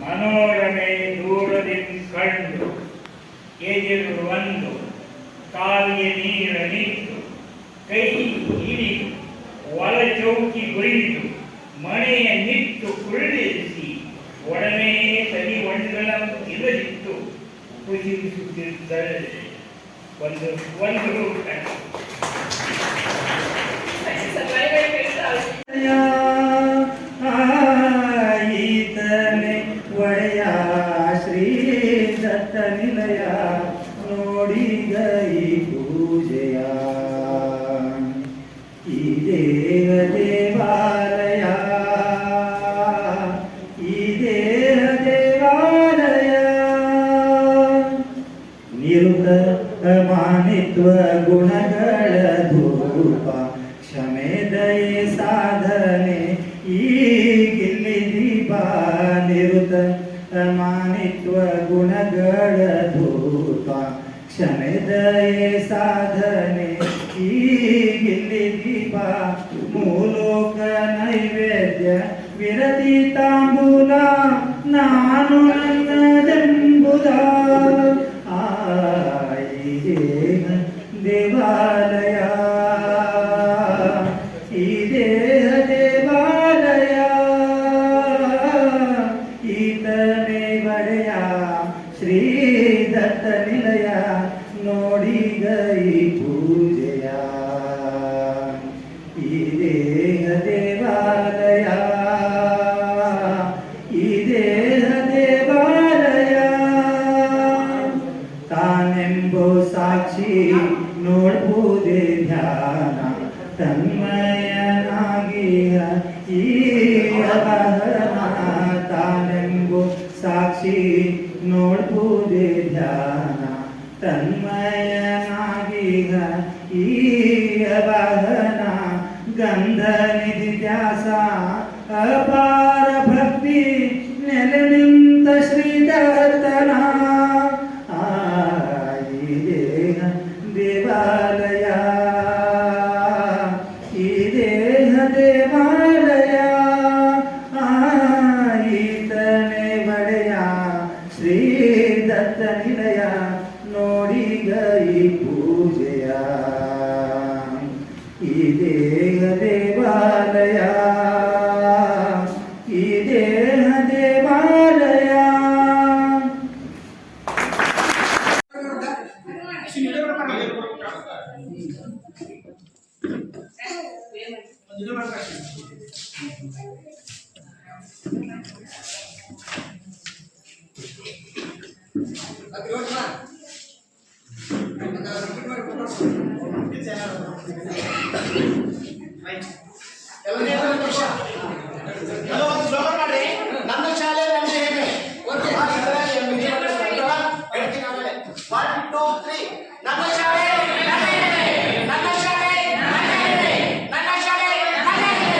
ಮನೋರಮೆ ದೂರದಿಂದ ಕಂಡು ಎದುರು ಒಂದು ಕಾವಿಯ ನೀರ ನಿಂತು ಕೈ ಹಿಡಿದು ಒಳ ಚೌಕಿ ಕೊಯ್ದು ಮನೆಯ ನಿಟ್ಟು ಕುಳ್ಳಿರಿಸಿ ಒಡನೆ ತನಿ ಒಂಡುಗಳ ಇರಲಿಟ್ಟು ಖುಷಿಸುತ್ತಿದ್ದರೆ ಒಂದು ರೂಪ ಈತನೆ ಒಡೆಯ ಶ್ರೀ ದತ್ತ ನಿಲಯ ನೋಡಿಗ ಈ ಪೂಜೆಯ ಈ ದೇವ ದೇವಾಲಯ ಈ ದೇಹ ದೇವಾಲಯ ನಿರುತ ಮಾನಿತ್ವ ಗುಣಗಳ ಧೂಪ ಕ್ಷಮೆ ದಯೆ ಸಾಧನೆ ಈಗಿಲ್ಲಿ ದೀಪ ನಿರುತ ಮಾನಿತ್ವ ಗುಣಗಳ ಧೂಪ ಕ್ಷಮೆ ದಯೆ ಸಾಧನೆ ಈಗಿಲ್ಲಿ ದೀಪ ಮೂಲೋಕ ನೈವೇದ್ಯ ವಿರತಿ ತಾಂಬೂಲ ನಾನು ನನ್ನದೆಂಬುದ ದೇವಾಲಯ ಈ ದೇಹ ದೇವಾಲಯ ಈತನೇ ಒಡೆಯ ಶ್ರೀ ದತ್ತ ನಿಲಯ ನೋಡಿಗ ಈ ಪೂಜೆಯ ಈ ದೇಹ ದೇವಾಲಯ ಈ ದೇಹ ದೇವಾಲಯ ತಾನೆಂಬೋ ಸಾಕ್ಷಿ ನೋಡ್ಬೋದೆ ಧ್ಯಾನ ತನ್ಮಯನಾಗಿಯ ಈ ಅವಹನ ತಾನೆಂಬೋ ಸಾಕ್ಷಿ ನೋಡ್ಬೋದೆ ಧ್ಯಾನ ತನ್ಮಯನಾಗಿಯ ಈ ಅವಹನ ಗಂಧ ನಿಧಿ ದ್ಯಾಸ ಅಪಾರ ಭಕ್ತಿ ನೆಲೆ ನಿಂತ ಶ್ರೀದತ್ತನ ದೇವಾಲಯ ಈ ದೇಹ ದೇವಾಲಯ ಈತನೇ ಒಡೆಯ ಶ್ರೀ ದತ್ತ ನಿಲಯ ನೋಡಿಗ ಈ ಪೂಜೆಯ ಈ ದೇಹ ದೇವಾಲಯ ಈ ದೇಹ ದೇವಾಲಯ ನನ್ನ ಶಾಲೆ ನನ್ನ ಹೆಮ್ಮೆ. 1 2 3 ನನ್ನ ಶಾಲೆ ನನ್ನ ಹೆಮ್ಮೆ. ನನ್ನ ಶಾಲೆ ನನ್ನ ಹೆಮ್ಮೆ. ನನ್ನ ಶಾಲೆ ನನ್ನ ಹೆಮ್ಮೆ.